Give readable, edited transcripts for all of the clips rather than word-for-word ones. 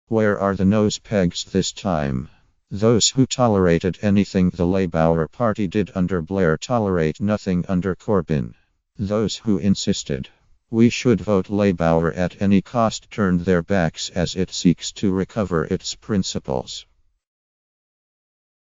Where are the nose pegs this time? Those who tolerated anything the Labour Party did under Blair tolerate nothing under Corbyn. Those who insisted we should vote Labour at any cost turned their backs as it seeks to recover its principles.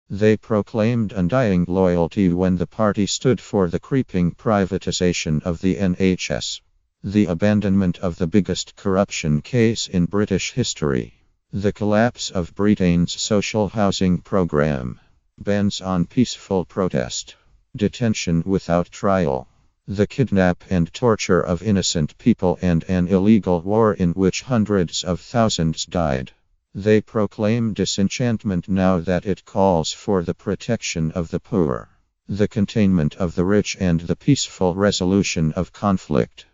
They proclaimed undying loyalty when the party stood for the creeping privatisation of the NHS, the abandonment of the biggest corruption case in British history, the collapse of Britain's social housing programme, bans on peaceful protest, detention without trial, the kidnap and torture of innocent people, and an illegal war in which hundreds of thousands died. They proclaim disenchantment now that it calls for the protection of the poor, the containment of the rich, and the peaceful resolution of conflict.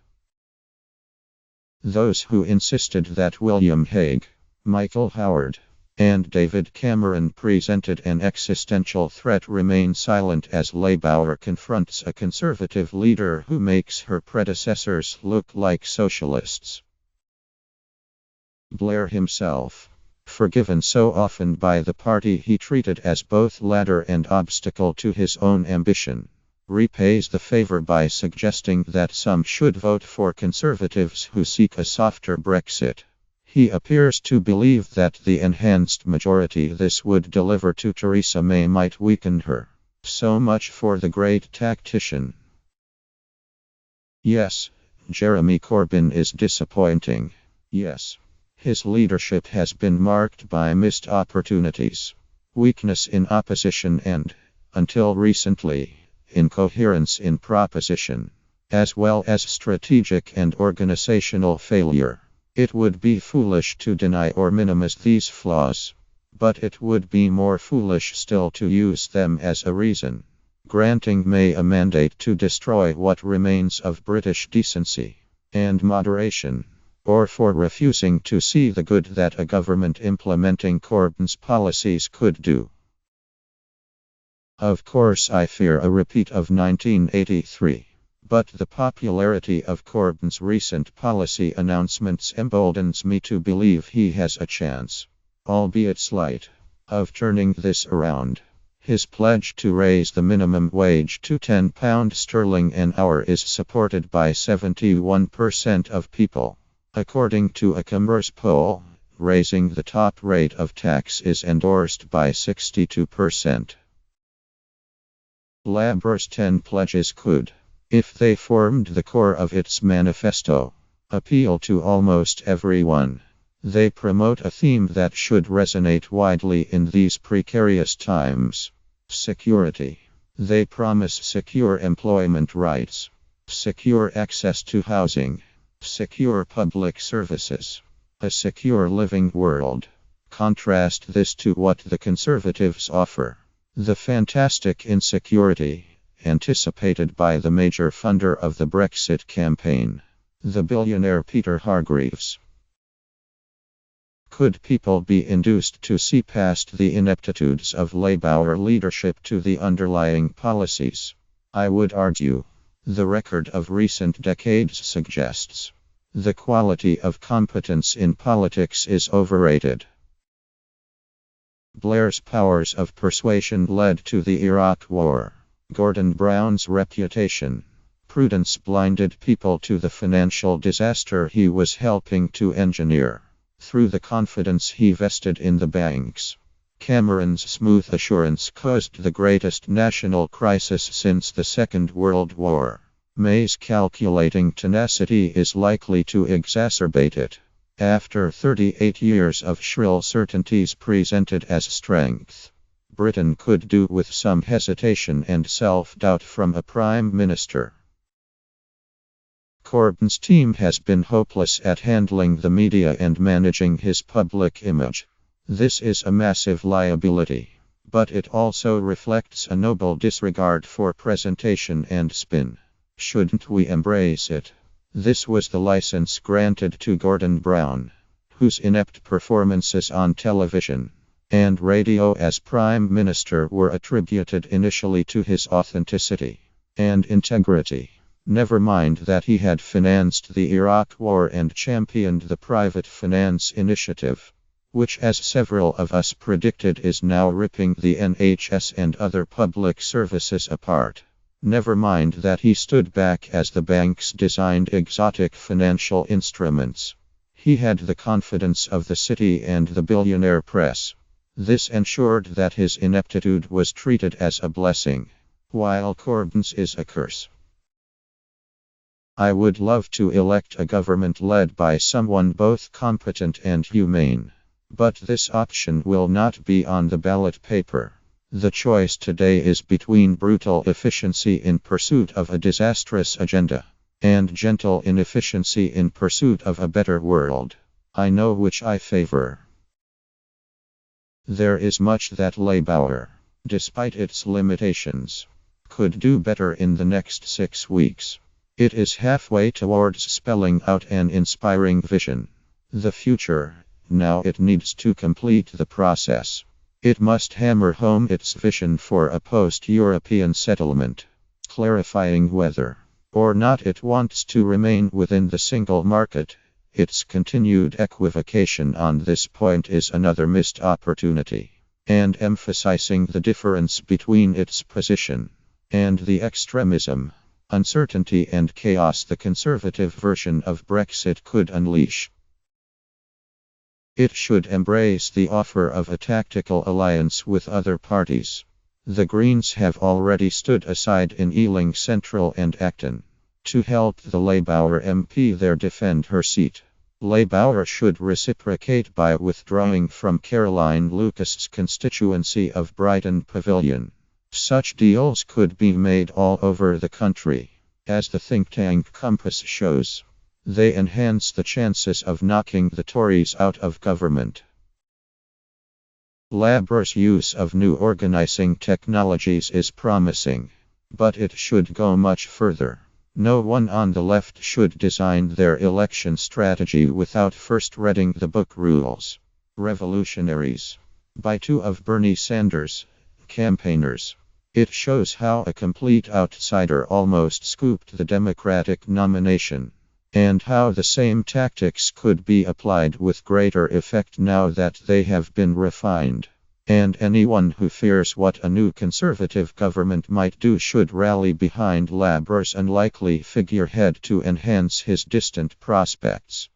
Those who insisted that William Hague, Michael Howard, and David Cameron presented an existential threat remain silent as Labour confronts a Conservative leader who makes her predecessors look like socialists. Blair himself, forgiven so often by the party he treated as both ladder and obstacle to his own ambition, repays the favour by suggesting that some should vote for Conservatives who seek a softer Brexit. He appears to believe that the enhanced majority this would deliver to Theresa May might weaken her. So much for the great tactician. Yes, Jeremy Corbyn is disappointing. Yes, his leadership has been marked by missed opportunities, weakness in opposition, and, until recently, incoherence in proposition, as well as strategic and organizational failure. It would be foolish to deny or minimize these flaws, but it would be more foolish still to use them as a reason, granting May a mandate to destroy what remains of British decency and moderation, or for refusing to see the good that a government implementing Corbyn's policies could do. Of course, I fear a repeat of 1983. But the popularity of Corbyn's recent policy announcements emboldens me to believe he has a chance, albeit slight, of turning this around. His pledge to raise the minimum wage to £10 an hour is supported by 71% of people. According to a Commerce poll, raising the top rate of tax is endorsed by 62%. Labour's 10 pledges could, if they formed the core of its manifesto, appeal to almost everyone. They promote a theme that should resonate widely in these precarious times. Security. They promise secure employment rights, secure access to housing, secure public services, a secure living world. Contrast this to what the Conservatives offer: the fantastic insecurity anticipated by the major funder of the Brexit campaign, the billionaire Peter Hargreaves. Could people be induced to see past the ineptitudes of Labour leadership to the underlying policies? I would argue. The record of recent decades suggests the quality of competence in politics is overrated. Blair's powers of persuasion led to the Iraq War. Gordon Brown's reputation. Prudence blinded people to the financial disaster he was helping to engineer, through the confidence he vested in the banks. Cameron's smooth assurance caused the greatest national crisis since the Second World War. May's calculating tenacity is likely to exacerbate it. After 38 years of shrill certainties presented as strength, Britain could do with some hesitation and self-doubt from a Prime Minister. Corbyn's team has been hopeless at handling the media and managing his public image. This is a massive liability, but it also reflects a noble disregard for presentation and spin. Shouldn't we embrace it? This was the license granted to Gordon Brown, whose inept performances on television and radio as Prime Minister were attributed initially to his authenticity and integrity. Never mind that he had financed the Iraq War and championed the private finance initiative. which, as several of us predicted, is now ripping the NHS and other public services apart. Never mind that he stood back as the banks designed exotic financial instruments. He had the confidence of the city and the billionaire press. This ensured that his ineptitude was treated as a blessing, while Corbyn's is a curse. I would love to elect a government led by someone both competent and humane. But this option will not be on the ballot paper. The choice today is between brutal efficiency in pursuit of a disastrous agenda and gentle inefficiency in pursuit of a better world. I know which I favor. There is much that Labour, despite its limitations, could do better in the next 6 weeks. It is halfway towards spelling out an inspiring vision. The future. Now it needs to complete the process. It must hammer home its vision for a post-European settlement, clarifying whether or not it wants to remain within the single market. Its continued equivocation on this point is another missed opportunity, and emphasizing the difference between its position and the extremism, uncertainty and chaos the Conservative version of Brexit could unleash. It should embrace the offer of a tactical alliance with other parties. The Greens have already stood aside in Ealing Central and Acton to help the Labour MP there defend her seat. Labour should reciprocate by withdrawing from Caroline Lucas's constituency of Brighton Pavilion. Such deals could be made all over the country, as the think tank Compass shows. They enhance the chances of knocking the Tories out of government. Labour's use of new organising technologies is promising, but it should go much further. No one on the left should design their election strategy without first reading the book Rules. Revolutionaries, by two of Bernie Sanders' campaigners. It shows how a complete outsider almost scooped the Democratic nomination, and how the same tactics could be applied with greater effect now that they have been refined. And anyone who fears what a new Conservative government might do should rally behind Labour's unlikely figurehead to enhance his distant prospects.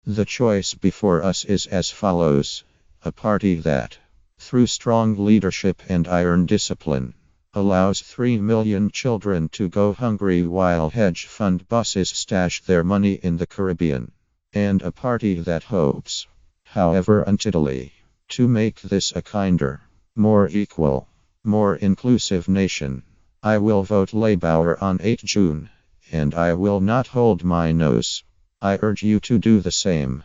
The choice before us is as follows: a party that, through strong leadership and iron discipline, allows 3 million children to go hungry while hedge fund bosses stash their money in the Caribbean. And a party that hopes, however untidily, to make this a kinder, more equal, more inclusive nation. I will vote Labour on 8 June, and I will not hold my nose. I urge you to do the same.